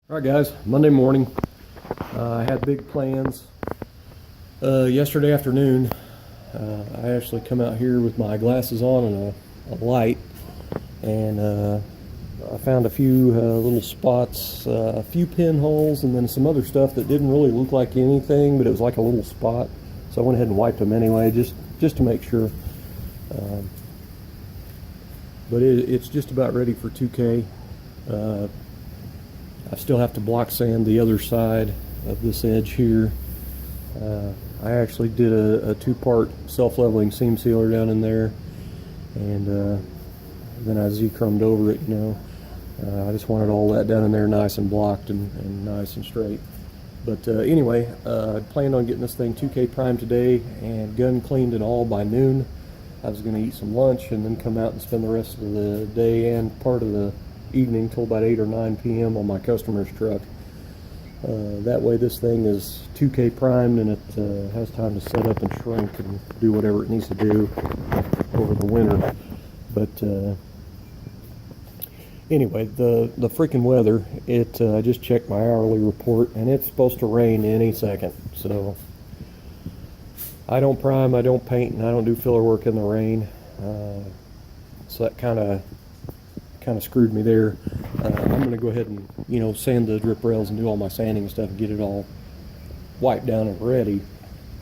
All right, guys, Monday morning. I had big plans. Yesterday afternoon, I actually come out here with my glasses on and a light, and I found a few little spots, a few pinholes, and then some other stuff that didn't really look like anything, but it was like a little spot. So I went ahead and wiped them anyway, just to make sure. But it's just about ready for 2K. I still have to block sand the other side of this edge here. I actually did a two-part self-leveling seam sealer down in there, and then I Z-chromed over it, I just wanted all that down in there nice and blocked and nice and straight. But anyway, I planned on getting this thing 2K primed today and gun cleaned and all by noon. I was going to eat some lunch and then come out and spend the rest of the day and part of the evening till about 8 or 9 p.m. on my customer's truck. That way this thing is 2K primed and it has time to set up and shrink and do whatever it needs to do over the winter. But anyway, the freaking weather, I just checked my hourly report and it's supposed to rain any second. So I don't prime, I don't paint, and I don't do filler work in the rain. So that kind of screwed me there. I'm going to go ahead and sand the drip rails and do all my sanding and stuff and get it all wiped down and ready.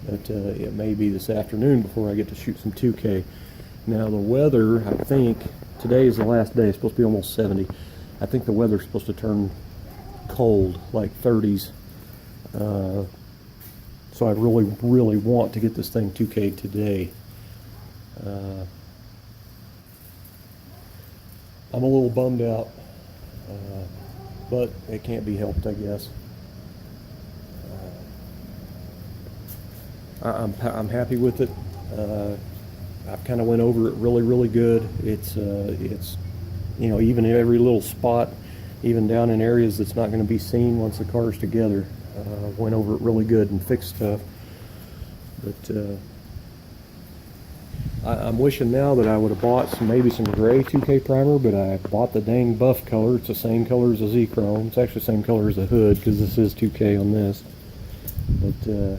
But it may be this afternoon before I get to shoot some 2K. Now the weather, I think today is the last day. It's supposed to be almost 70. I think the weather's supposed to turn cold, like 30s. So I really want to get this thing 2K today. I'm a little bummed out, but it can't be helped, I guess. I'm happy with it. I've kind of went over it really good. It's even every little spot, even down in areas that's not going to be seen once the car's together. Went over it really good and fixed stuff. But I'm wishing now that I would have bought maybe some gray 2K primer, but I bought the dang buff color. It's the same color as the Z-Chrome. It's actually the same color as the hood because this is 2K on this. But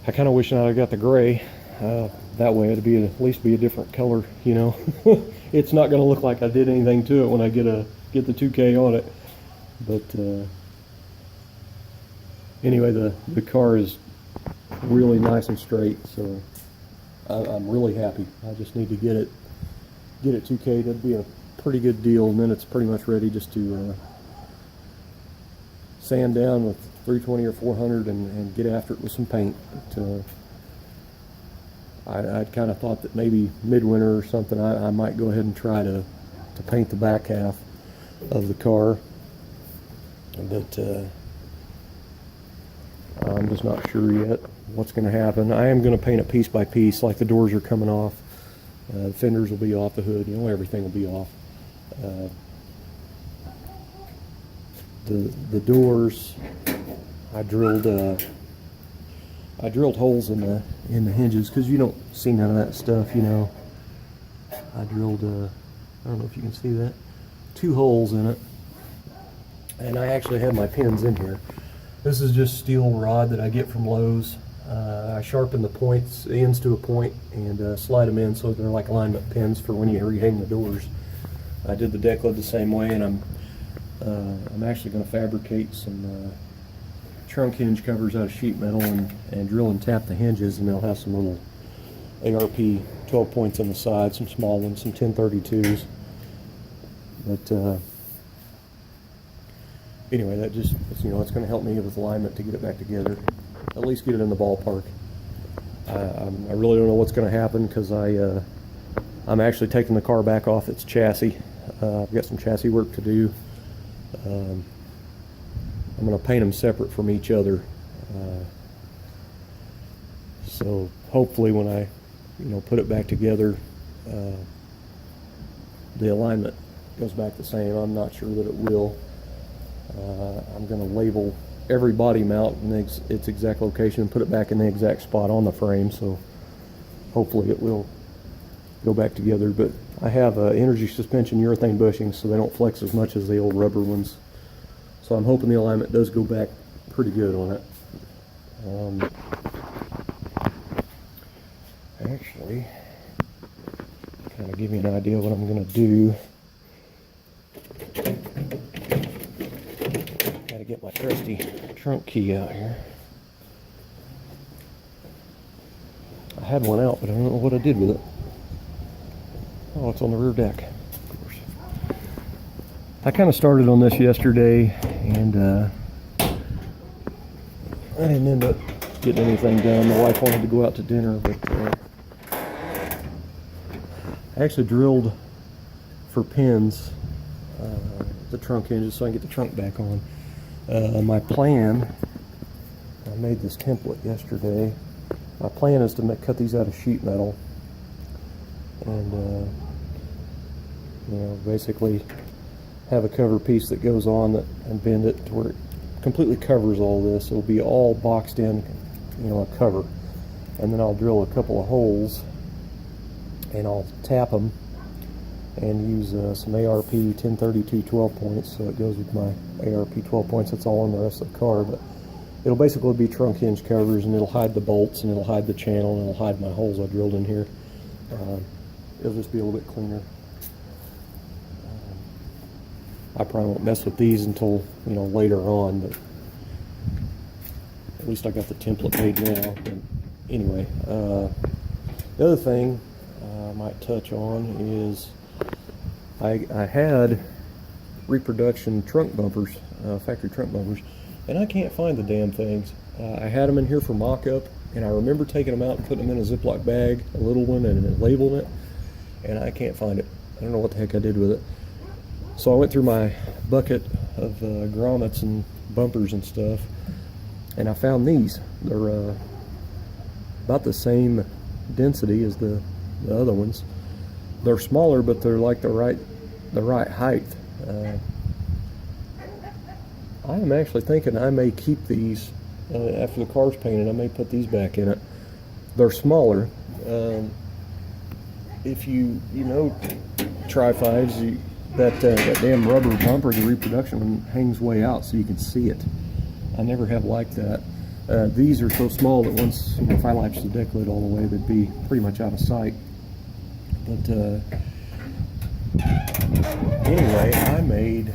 I kind of wish I got the gray. That way it'd be at least be a different color, It's not going to look like I did anything to it when I get the 2K on it. But anyway, the car is really nice and straight, so I'm really happy. I just need to get it 2K. That'd be a pretty good deal, and then it's pretty much ready just to sand down with 320 or 400 and get after it with some paint. But I'd kind of thought that maybe midwinter or something I might go ahead and try to paint the back half of the car, but I'm just not sure yet what's going to happen. I am going to paint it piece by piece, like the doors are coming off. The fenders will be off, the hood, everything will be off. The doors, I drilled holes in the hinges because you don't see none of that stuff, I drilled I don't know if you can see that, 2 holes in it, and I actually have my pins in here. This is just steel rod that I get from Lowe's. I sharpen the ends to a point and slide them in so they're like alignment pins for when you rehang the doors. I did the deck lid the same way, and I'm actually going to fabricate some trunk hinge covers out of sheet metal and drill and tap the hinges, and they'll have some little ARP 12 points on the side, some small ones, some 1032s. But anyway, that just, it's going to help me with alignment to get it back together, at least get it in the ballpark. I really don't know what's going to happen because I'm actually taking the car back off its chassis. I've got some chassis work to do. I'm going to paint them separate from each other. So hopefully when I put it back together, the alignment goes back the same. I'm not sure that it will. I'm going to label every body mount in its exact location and put it back in the exact spot on the frame, so hopefully it will go back together. But I have energy suspension urethane bushings, so they don't flex as much as the old rubber ones. So I'm hoping the alignment does go back pretty good on it. Actually, kind of give you an idea of what I'm going to do. Got to get my trusty trunk key out here. I had one out, but I don't know what I did with it. Oh, it's on the rear deck, of course. I kind of started on this yesterday, and I didn't end up getting anything done. My wife wanted to go out to dinner, but I actually drilled for pins the trunk hinges so I can get the trunk back on. My plan, I made this template yesterday. My plan is to cut these out of sheet metal and basically have a cover piece that goes on and bend it to where it completely covers all this. It'll be all boxed in, a cover, and then I'll drill a couple of holes and I'll tap them and use some ARP 1032 12 points, so it goes with my ARP 12 points. That's all on the rest of the car, but it'll basically be trunk hinge covers, and it'll hide the bolts, and it'll hide the channel, and it'll hide my holes I drilled in here. It'll just be a little bit cleaner. I probably won't mess with these until later on, but at least I got the template made now. But anyway, the other thing I might touch on is I had reproduction trunk bumpers, factory trunk bumpers, and I can't find the damn things. I had them in here for mock-up, and I remember taking them out and putting them in a Ziploc bag, a little one, and labeling it, and I can't find it. I don't know what the heck I did with it. So I went through my bucket of grommets and bumpers and stuff, and I found these. They're about the same density as the other ones. They're smaller, but they're like the right height. I am actually thinking I may keep these after the car's painted. I may put these back in it. They're smaller. If you Tri-5s, that damn rubber bumper, the reproduction one, hangs way out so you can see it. I never have liked that. These are so small that once, if I latch the deck lid all the way, they'd be pretty much out of sight. But anyway, I made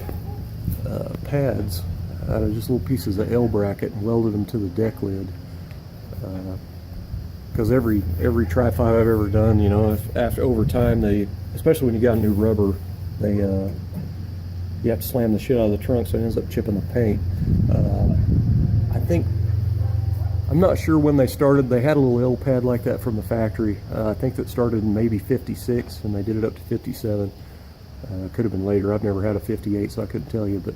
pads out of just little pieces of L bracket and welded them to the deck lid. Because every Tri-5 I've ever done, after over time, especially when you got new rubber, you have to slam the shit out of the trunk, so it ends up chipping the paint. I'm not sure when they started. They had a little L pad like that from the factory. I think that started in maybe 56, and they did it up to 57. Could have been later. I've never had a 58, so I couldn't tell you, but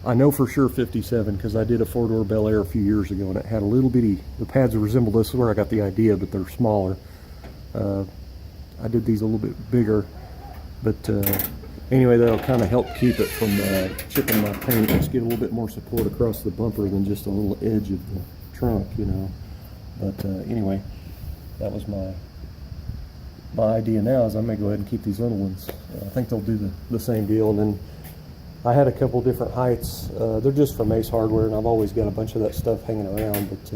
I know for sure 57 because I did a four-door Bel Air a few years ago, and it had a little bitty, the pads resemble this. Is where I got the idea, but they're smaller. I did these a little bit bigger, but anyway, that'll kind of help keep it from chipping my paint. Just get a little bit more support across the bumper than just a little edge of the trunk, But anyway, that was my idea now, is I may go ahead and keep these little ones. I think they'll do the same deal. And then I had a couple different heights. They're just from Ace Hardware, and I've always got a bunch of that stuff hanging around, but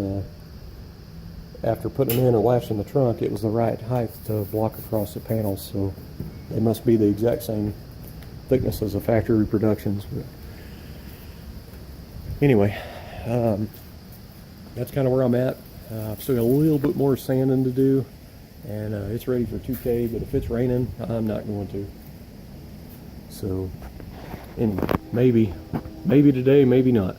after putting them in and latching the trunk, it was the right height to block across the panels, so they must be the exact same thickness as the factory reproductions. But anyway, that's kind of where I'm at. I've still got a little bit more sanding to do, and it's ready for 2K, but if it's raining, I'm not going to. So anyway, maybe today, maybe not.